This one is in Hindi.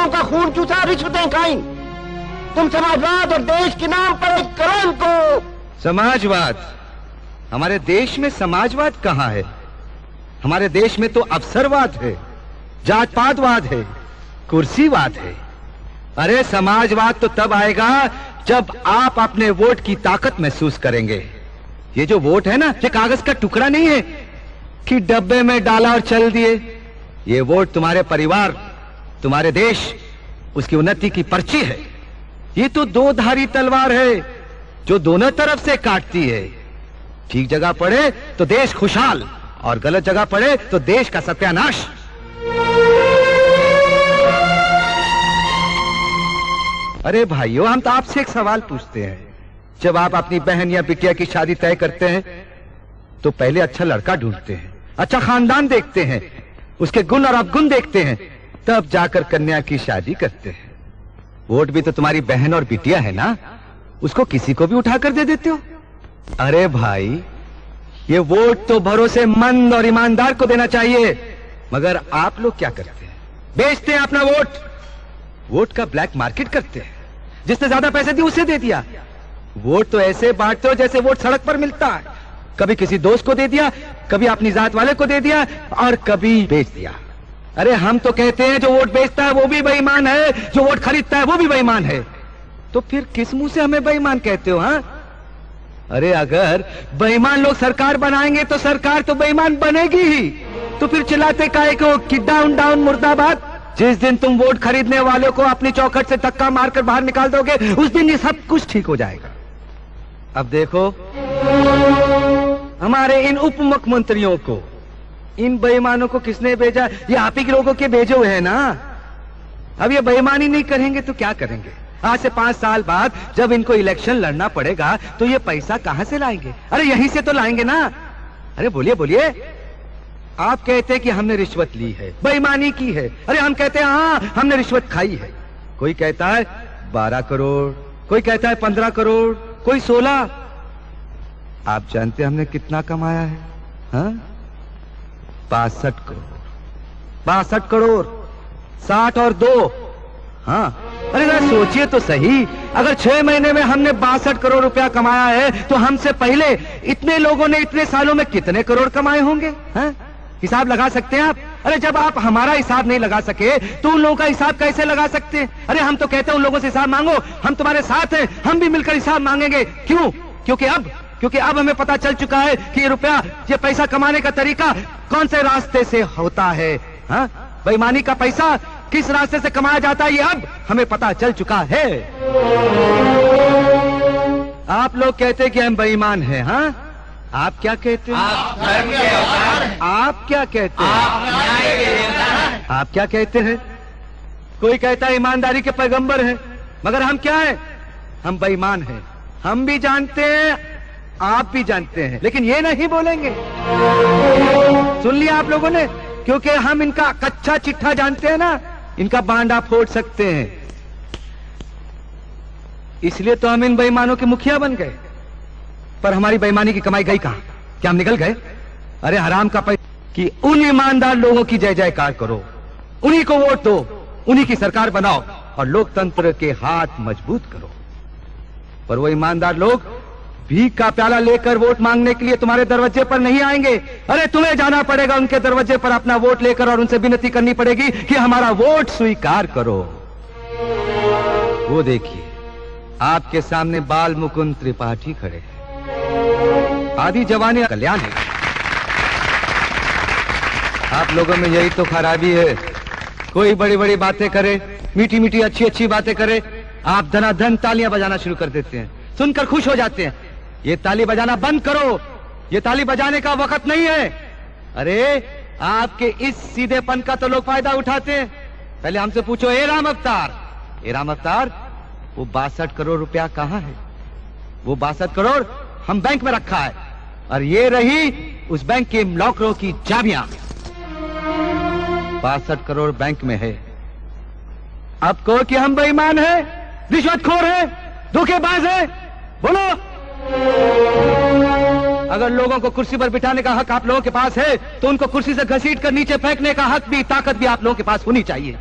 लोगों का खून चूसा, रिश्वतें खाई। तुम समाजवाद और देश के नाम पर एक करोड़ को। समाजवाद? हमारे देश में समाजवाद कहाँ है? हमारे देश में तो अवसरवाद है, जात पातवाद है, कुर्सीवाद है। अरे समाजवाद तो तब आएगा जब आप अपने वोट की ताकत महसूस करेंगे। ये जो वोट है ना, ये कागज का टुकड़ा नहीं है कि डब्बे में डाला और चल दिए। ये वोट तुम्हारे परिवार, तुम्हारे देश, उसकी उन्नति की पर्ची है। ये तो दो धारी तलवार है जो दोनों तरफ से काटती है। ठीक जगह पड़े तो देश खुशहाल, और गलत जगह पड़े तो देश का सत्यानाश। अरे भाइयों, हम तो आपसे एक सवाल पूछते हैं। जब आप अपनी बहन या बिटिया की शादी तय करते हैं तो पहले अच्छा लड़का ढूंढते हैं, अच्छा खानदान देखते हैं, उसके गुण और अवगुण देखते हैं, तब जाकर कन्या की शादी करते हैं। वोट भी तो तुम्हारी बहन और बिटिया है ना, उसको किसी को भी उठाकर दे देते हो। अरे भाई, ये वोट तो भरोसेमंद और ईमानदार को देना चाहिए। मगर आप लोग क्या करते हैं? बेचते हैं अपना वोट, वोट का ब्लैक मार्केट करते हैं। जिसने ज्यादा पैसे दिए उसे दे दिया। वोट तो ऐसे बांटते हो जैसे वोट सड़क पर मिलता है। कभी किसी दोस्त को दे दिया, कभी अपनी जात वाले को दे दिया, और कभी बेच दिया। अरे हम तो कहते हैं जो वोट बेचता है वो भी बेईमान है, जो वोट खरीदता है वो भी बेईमान है। तो फिर किस मुंह से हमें बेईमान कहते हो? हाँ, अरे अगर बेईमान लोग सरकार बनाएंगे तो सरकार तो बेईमान बनेगी ही। तो फिर चिल्लाते काहे को कि डाउन डाउन मुर्दाबाद? जिस दिन तुम वोट खरीदने वालों को अपनी चौखट से धक्का मारकर बाहर निकाल दोगे, उस दिन ये सब कुछ ठीक हो जाएगा। अब देखो, हमारे इन उप मुख्यमंत्रियों को, इन बेईमानों को किसने भेजा? ये आप ही के लोगों के भेजे हुए हैं ना। अब ये बेईमानी नहीं करेंगे तो क्या करेंगे? आज से 5 साल बाद जब इनको इलेक्शन लड़ना पड़ेगा तो ये पैसा कहां से लाएंगे? अरे यहीं से तो लाएंगे ना। अरे बोलिए बोलिए। आप कहते हैं कि हमने रिश्वत ली है, बेईमानी की है। अरे हम कहते हैं हाँ, हमने रिश्वत खाई है। कोई कहता है 12 करोड़, कोई कहता है 15 करोड़, कोई 16। आप जानते हैं हमने कितना कमाया है? हाँ, 62 करोड़। 62 करोड़, 60 और 2। हाँ, अरे जरा सोचिए तो सही, अगर 6 महीने में हमने 62 करोड़ रुपया कमाया है तो हमसे पहले इतने लोगों ने इतने सालों में कितने करोड़ कमाए होंगे? हाँ? हिसाब लगा सकते हैं आप? अरे जब आप हमारा हिसाब नहीं लगा सके तो उन लोगों का हिसाब कैसे लगा सकते हैं? अरे हम तो कहते हैं उन लोगों से हिसाब मांगो, हम तुम्हारे साथ हैं, हम भी मिलकर हिसाब मांगेंगे। क्यों? क्योंकि अब हमें पता चल चुका है कि ये रुपया, ये पैसा कमाने का तरीका कौन से रास्ते से होता है। हाँ, बेईमानी का पैसा किस रास्ते से कमाया जाता है ये अब हमें पता चल चुका है। आप लोग कहते हैं कि हम बेईमान हैं। हाँ, आप क्या कहते हैं? आप क्या कहते हैं? आप क्या कहते हैं? कोई कहता है ईमानदारी के पैगंबर हैं, मगर हम क्या हैं? हम बेईमान हैं। हम भी जानते हैं, आप भी जानते हैं, लेकिन ये नहीं बोलेंगे। सुन लिया आप लोगों ने? क्योंकि हम इनका कच्चा चिट्ठा जानते हैं ना, इनका बांडा फोड़ सकते हैं। इसलिए तो हम इन बेईमानों के मुखिया बन गए। पर हमारी बेईमानी की कमाई गई कहां? क्या हम निकल गए? अरे हराम का पैसा कि उन ईमानदार लोगों की जय जयकार करो, उन्हीं को वोट दो, उन्हीं की सरकार बनाओ और लोकतंत्र के हाथ मजबूत करो। पर वो ईमानदार लोग भीख का प्याला लेकर वोट मांगने के लिए तुम्हारे दरवाजे पर नहीं आएंगे। अरे तुम्हें जाना पड़ेगा उनके दरवाजे पर अपना वोट लेकर और उनसे विनती करनी पड़ेगी कि हमारा वोट स्वीकार करो। वो देखिए, आपके सामने बाल मुकुंद त्रिपाठी खड़े हैं। आदि जवानी कल्याण है। आप लोगों में यही तो खराबी है। कोई बड़ी बड़ी बातें करे, मीठी मीठी अच्छी अच्छी बातें करे, आप धनाधन तालियां बजाना शुरू कर देते हैं, सुनकर खुश हो जाते हैं। ये ताली बजाना बंद करो, ये ताली बजाने का वक्त नहीं है। अरे आपके इस सीधेपन का तो लोग फायदा उठाते हैं। पहले हमसे पूछो, ए राम अवतार, वो 62 करोड़ रुपया कहां है? वो 62 करोड़ हम बैंक में रखा है, और ये रही उस बैंक के लॉकरों की चाबियां। 62 करोड़ बैंक में है। अब कहो कि हम बेईमान हैं, रिश्वतखोर हैं, धोखेबाज हैं, बोलो। अगर लोगों को कुर्सी पर बिठाने का हक आप लोगों के पास है तो उनको कुर्सी से घसीट कर नीचे फेंकने का हक भी, ताकत भी आप लोगों के पास होनी चाहिए।